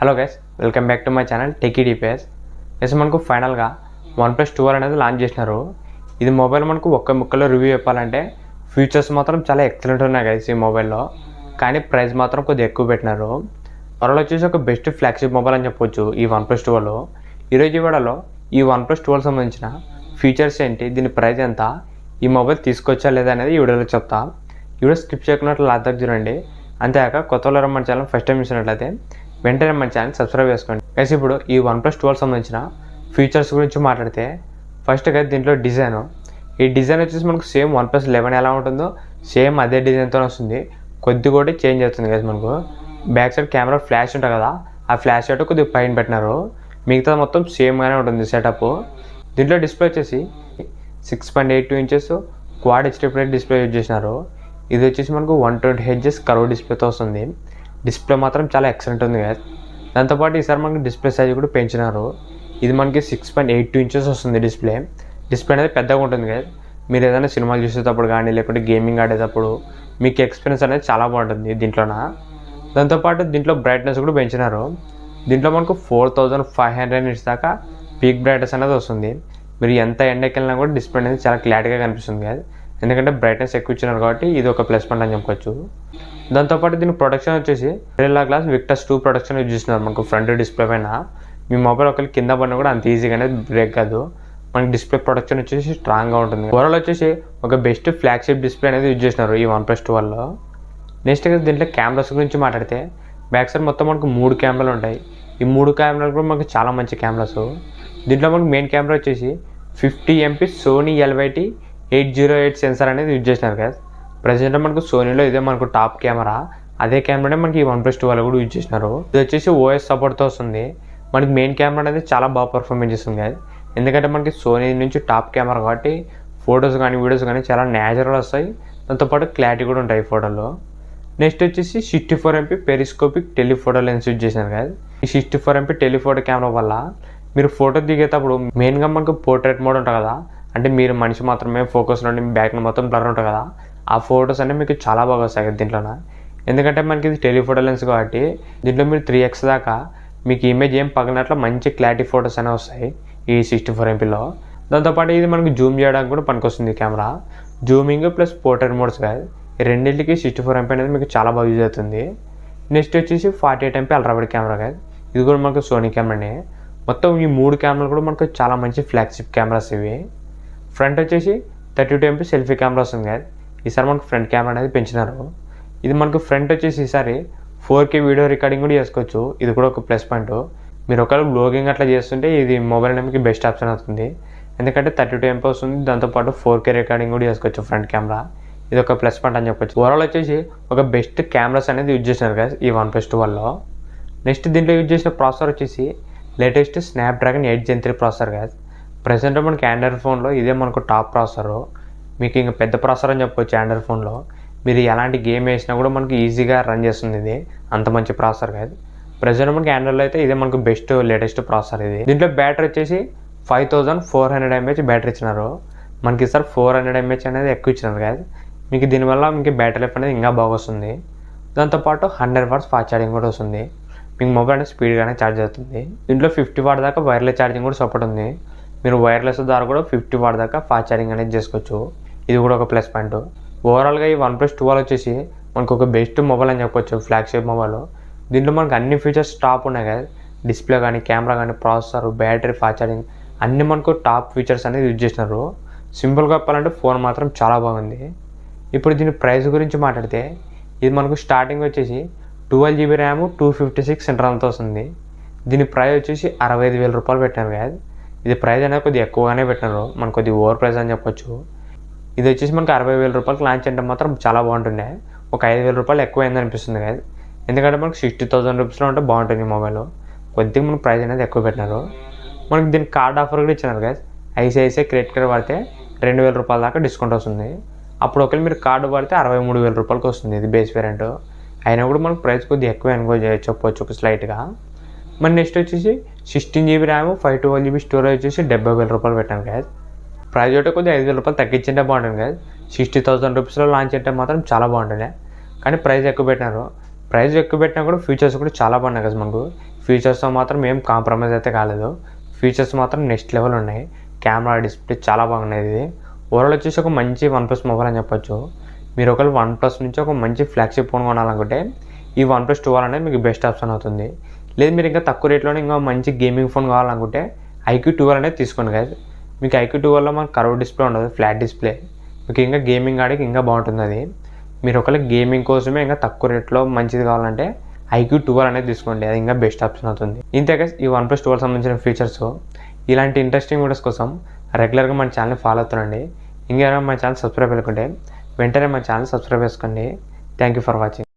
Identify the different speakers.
Speaker 1: Hello guys, welcome back to my channel techie DPS. Yes మనకు ఫైనల్గా OnePlus 12 అనేది launch చేసినారు. ఇది మొబైల్ మనకు ఒక్క ముక్కలో రివ్యూ చెప్పాలంటే ఫీచర్స్ మాత్రం చాలా ఎక్సలెంట్ ఉన్నాయి గైస్ ఈ మొబైల్లో. కానీ ప్రైస్ మాత్రం కొద్దిగా ఎక్కువ పెట్టినారు. త్వరలో వచ్చేసి ఒక బెస్ట్ ఫ్లాగ్షిప్ మొబైల్ అని చెప్పొచ్చు ఈ OnePlus 12. ఈరోజు ఈ వీడియోలో ఈ OnePlus 12 సంబంధించిన ఫీచర్స్ ఏంటి, దీని ప్రైస్ ఎంత, ఈ మొబైల్ తీసుకొచ్చా లేదా అనేది ఈ వీడియోలో చెప్తా. ఈ వీడియో స్కిప్ చేయకున్నట్లు లాస్ట్ దాకా చూడండి. అంతేకాక కొత్త వాళ్ళు మన ఛానల్ ఫస్ట్ టైం చూసినట్లయితే వెంటనే మన ఛానల్ సబ్స్క్రైబ్ చేసుకోండి. గైస్ ఇప్పుడు ఈ OnePlus 12 సంబంధించిన ఫీచర్స్ గురించి మాట్లాడితే ఫస్ట్ గైస్ దీంట్లో ఈ డిజైన్ వచ్చేసి మనకు సేమ్ OnePlus 11 ఎలా ఉంటుందో సేమ్ అదే డిజైన్తో వస్తుంది. కొద్ది కూడా చేంజ్ అవుతుంది గైస్. మనకు బ్యాక్ సైడ్ కెమెరా ఫ్లాష్ ఉంటుంది కదా, ఆ ఫ్లాష్ అయితే కొద్దిగా పైన పెట్టినారు. మిగతా మొత్తం సేమ్గానే ఉంటుంది సెటప్. దీంట్లో డిస్ప్లే వచ్చేసి 6.82 inches quad HD display use చేసినారు. ఇది వచ్చేసి మనకు 120 Hz కర్వ్ డిస్ప్లేతో వస్తుంది. డిస్ప్లే మాత్రం చాలా ఎక్సలెంట్ ఉంది కదా. దాంతోపాటు ఈసారి మనకి డిస్ప్లే సైజ్ కూడా పెంచినారు. ఇది మనకి 6.82 ఇంచెస్ వస్తుంది. డిస్ప్లే అనేది పెద్దగా ఉంటుంది కదా. మీరు ఏదైనా సినిమాలు చూసేటప్పుడు కానీ లేకుంటే గేమింగ్ ఆడేటప్పుడు మీకు ఎక్స్పీరియన్స్ అనేది చాలా బాగుంటుంది దీంట్లోన. దాంతోపాటు దీంట్లో బ్రైట్నెస్ కూడా పెంచినారు. దీంట్లో మనకు 4500 nits దాకా పీక్ బ్రైట్నెస్ అనేది వస్తుంది. మీరు ఎంత ఎండకి వెళ్ళినా కూడా డిస్ప్లే అనేది చాలా క్లారిటీగా కనిపిస్తుంది కదా, ఎందుకంటే బ్రైట్నెస్ ఎక్కువ ఇచ్చినారు కాబట్టి ఇది ఒక ప్లస్ పాయింట్ అని చెప్పుకోవచ్చు. దాంతోపాటు దీని ప్రొడక్షన్ వచ్చేసి Gorilla Glass Victus 2 production use చేస్తున్నారు. మనకు ఫ్రంట్ డిస్ప్లే పైన మీ మొబైల్ ఒకరికి కింద పడినా కూడా అంత ఈజీగానే బ్రేక్ కాదు. మనకి డిస్ప్లే ప్రొడక్షన్ వచ్చేసి స్ట్రాంగ్గా ఉంటుంది. ఓవరాల్ వచ్చేసి ఒక బెస్ట్ ఫ్లాగ్షిప్ డిస్ప్లే అనేది యూజ్ చేసినారు ఈ OnePlus 12లో. నెక్స్ట్ దీంట్లో కెమెరాస్ గురించి మాట్లాడితే బ్యాక్ సైడ్ మొత్తం మనకు 3 కెమెరాలు ఉంటాయి. ఈ 3 కెమెరాలు కూడా మనకు చాలా మంచి కెమెరాస్. దీంట్లో మనకు మెయిన్ కెమెరా వచ్చేసి 50 MP Sony LYT-808 సెన్సార్ అనేది యూజ్ చేసినారు కదా. ప్రజెంట్ మనకు సోనీలో ఇదే మనకు టాప్ కెమెరా. అదే కెమెరానే మనకి ఈ OnePlus 12 కూడా యూజ్ చేసినారు. ఇది వచ్చేసి OS సపోర్ట్తో వస్తుంది. మనకి మెయిన్ కెమెరా అనేది చాలా బాగా పర్ఫార్మెన్స్ ఇస్తుంది కదా, ఎందుకంటే మనకి సోనీ నుంచి టాప్ కెమెరా కాబట్టి ఫొటోస్ కానీ వీడియోస్ కానీ చాలా న్యాచురల్ వస్తాయి. దాంతోపాటు క్లారిటీ కూడా ఉంటాయి ఫోటోలో. నెక్స్ట్ వచ్చేసి 64 MP periscopic telephoto lens use చేసినారు కదా. ఈ 64 MP టెలిఫోటో కెమెరా వల్ల మీరు ఫోటో దిగేటప్పుడు మెయిన్గా మనకు పోర్ట్రేట్ మోడ్ ఉంటుంది కదా, అంటే మీరు మనిషి మాత్రమే ఫోకస్లో ఉండి బ్యాక్లో మొత్తం బ్లర్ ఉంటుంది కదా, ఆ ఫొటోస్ అన్నీ మీకు చాలా బాగా వస్తాయి కదా దీంట్లోన. ఎందుకంటే మనకి ఇది టెలిఫోటో లెన్స్ కాబట్టి దీంట్లో మీరు 3x దాకా మీకు ఇమేజ్ ఏం పగిలినట్లు మంచి క్లారిటీ ఫొటోస్ అనేవి వస్తాయి ఈ 64 MPలో. దాంతోపాటు ఇది మనకు జూమ్ చేయడానికి కూడా పనికొస్తుంది camera. Zooming plus portrait modes కాదు, ఈ రెండింటికి 64 MP అనేది మీకు చాలా బాగా యూజ్ అవుతుంది. నెక్స్ట్ వచ్చేసి 48 MP అల్ట్రా వైడ్ కెమెరా కాదు, ఇది కూడా మనకు సోనీ కెమెరానే. మొత్తం ఈ 3 కెమెరాలు కూడా మనకు చాలా మంచి ఫ్లాగ్షిప్ కెమెరాస్ ఇవి. ఫ్రంట్ వచ్చేసి 32 MP సెల్ఫీ కెమెరా వస్తుంది కదా. ఈసారి మనకు ఫ్రంట్ కెమెరా అనేది పెంచినారు. ఇది మనకు ఫ్రంట్ వచ్చేసి ఈసారి 4K వీడియో రికార్డింగ్ కూడా చేసుకోవచ్చు. ఇది కూడా ఒక ప్లస్ పాయింట్. మీరు ఒకవేళ బ్లాగింగ్ అట్లా చేస్తుంటే ఇది మొబైల్ అనేది బెస్ట్ ఆప్షన్ అవుతుంది, ఎందుకంటే 32 MP వస్తుంది. దాంతోపాటు 4K రికార్డింగ్ కూడా చేసుకోవచ్చు ఫ్రంట్ కెమెరా. ఇది ఒక ప్లస్ పాయింట్ అని చెప్పొచ్చు. ఓవరాల్ వచ్చేసి ఒక బెస్ట్ కెమెరాస్ అనేది యూజ్ చేసినారు కదా ఈ OnePlus 12లో. నెక్స్ట్ దీంట్లో యూజ్ చేసిన ప్రాసెసర్ వచ్చేసి లేటెస్ట్ స్నాప్డ్రాగన్ 8 Gen 3 ప్రాసెసర్ కదా. ప్రజెంట్ మనకి ఆండ్రాయిడ్ ఫోన్లో ఇదే మనకు టాప్ ప్రాసెసర్. మీకు ఇంకా పెద్ద ప్రాసెసర్ అని చెప్పొచ్చు ఆండ్రాయిడ్ ఫోన్లో. మీరు ఎలాంటి గేమ్ వేసినా కూడా మనకి ఈజీగా రన్ చేస్తుంది. ఇది అంత మంచి ప్రాసెసర్ కాదు. ప్రజెంట్ మనకి ఆండ్రాయిడ్లో అయితే ఇదే మనకు బెస్ట్ లేటెస్ట్ ప్రాసెసర్ ఇది. దీంట్లో బ్యాటరీ వచ్చేసి 5400 mAh బ్యాటరీ ఇచ్చినారు. మనకి సార్ 400 mAh అనేది ఎక్కువ ఇచ్చినారు కాదు. మీకు దీనివల్ల మీకు బ్యాటరీ లైఫ్ అనేది ఇంకా బాగా వస్తుంది. దాంతోపాటు 100 watts ఫాస్ట్ ఛార్జింగ్ కూడా వస్తుంది. మీకు మొబైల్ అనేది స్పీడ్గానే ఛార్జ్ అవుతుంది. దీంట్లో 50 watt దాకా వైర్లెస్ ఛార్జింగ్ కూడా సపోర్ట్ ఉంది. మీరు వైర్లెస్ ద్వారా కూడా 50 watt దాకా ఫాస్ట్ ఛార్జింగ్ అనేది చేసుకోవచ్చు. ఇది కూడా ఒక ప్లస్ పాయింట్. ఓవరాల్గా ఈ OnePlus 12 వచ్చేసి మనకు ఒక బెస్ట్ మొబైల్ అని చెప్పొచ్చు, ఫ్లాగ్షిప్ మొబైల్. దీంట్లో మనకు అన్ని ఫీచర్స్ టాప్ ఉన్నాయి కదా. డిస్ప్లే కానీ కెమెరా కానీ ప్రాసెసర్ బ్యాటరీ ఫాస్ట్ ఛార్జింగ్ అన్నీ మనకు టాప్ ఫీచర్స్ అనేది యూజ్ చేసినారు. సింపుల్గా చెప్పాలంటే ఫోన్ మాత్రం చాలా బాగుంది. ఇప్పుడు దీని ప్రైస్ గురించి మాట్లాడితే ఇది మనకు స్టార్టింగ్ వచ్చేసి 12GB ర్యామ్ 256 ఇంటర్నల్తో వస్తుంది. దీని ప్రైస్ వచ్చేసి 65,000 రూపాయలు పెట్టినారు కదా. ఇది ప్రైస్ అనేది కొద్దిగా ఎక్కువగానే పెట్టినారు, మనకు కొద్దిగా ఓవర్ ప్రైస్ అని చెప్పొచ్చు. ఇది వచ్చేసి మనకు 60,000 రూపాయలకి లాంచ్ అంటే మాత్రం చాలా బాగుంటుండే. ఒక 5,000 రూపాయలు ఎక్కువ అయింది అనిపిస్తుంది కదా, ఎందుకంటే మనకు 60,000 రూపీస్లో ఉంటే బాగుంటుంది మొబైల్. కొద్దిగా మనకు ప్రైస్ అనేది ఎక్కువ పెట్టినారు. మనకి దీనికి కార్డ్ ఆఫర్ కూడా ఇచ్చినారు కదా. ICICI క్రెడిట్ కార్డ్ వాడితే 2,000 రూపాయల దాకా డిస్కౌంట్ వస్తుంది. అప్పుడు ఒకవేళ మీరు కార్డు వాడితే 63,000 రూపాయలకి వస్తుంది. ఇది బేస్ వేరియంట్ అయినా కూడా మనకు ప్రైస్ కొద్దిగా ఎక్కువ అనుకో చెప్పవచ్చు ఒక స్లైట్గా. మరి నెక్స్ట్ వచ్చేసి 16GB ర్యామ్ 512GB స్టోరేజ్ వచ్చేసి 70,000 రూపాయలు పెట్టాను కదా. ప్రైస్ అయితే కొద్దిగా 5,000 రూపాయలు తగ్గించింటే బాగుంటుంది కదా. 60,000 రూపీస్లో లాంచ్ అంటే మాత్రం చాలా బాగుంటుంది. కానీ ప్రైస్ ఎక్కువ పెట్టినారు. ప్రైస్ ఎక్కువ పెట్టినా కూడా ఫీచర్స్ కూడా చాలా బాగున్నాయి కదా. మనకు ఫీచర్స్తో మాత్రం ఏం కాంప్రమైజ్ అయితే కాలేదు. ఫీచర్స్ మాత్రం నెక్స్ట్ లెవెల్ ఉన్నాయి. కెమెరా, డిస్ప్లే చాలా బాగున్నాయి. ఇది ఓవరాల్ వచ్చేసి ఒక మంచి OnePlus మొబైల్ అని చెప్పొచ్చు. మీరు ఒకవేళ OnePlus నుంచి ఒక మంచి ఫ్లాగ్షిప్ ఫోన్ కొనాలనుకుంటే ఈ OnePlus 12 అనేది మీకు బెస్ట్ ఆప్షన్ అవుతుంది. లేదు మీరు ఇంకా తక్కువ రేట్లోనే ఇంకా మంచి గేమింగ్ ఫోన్ కావాలనుకుంటే IQ 12 అనేది తీసుకోండి గైస్. మీకు IQ 12లో మనకు కర్వ్ డిస్ప్లే ఉండదు, ఫ్లాట్ డిస్ప్లే. మీకు ఇంకా గేమింగ్ ఆడికి ఇంకా బాగుంటుంది అది. మీరు ఒకవేళ గేమింగ్ కోసమే ఇంకా తక్కువ రేట్లో మంచిది కావాలంటే IQ 12 అనేది తీసుకోండి, అది ఇంకా బెస్ట్ ఆప్షన్ అవుతుంది. ఇంతే గైస్ ఈ OnePlus 12 సంబంధించిన ఫీచర్స్. ఇలాంటి ఇంట్రెస్టింగ్ వీడియోస్ కోసం రెగ్యులర్గా మన ఛానల్ని ఫాలో అవుతుండండి. ఇంకేమైనా మన ఛానల్ సబ్స్క్రైబ్ చేసుకుంటే వెంటనే మన ఛానల్ సబ్స్క్రైబ్ చేసుకోండి. Thank you for watching.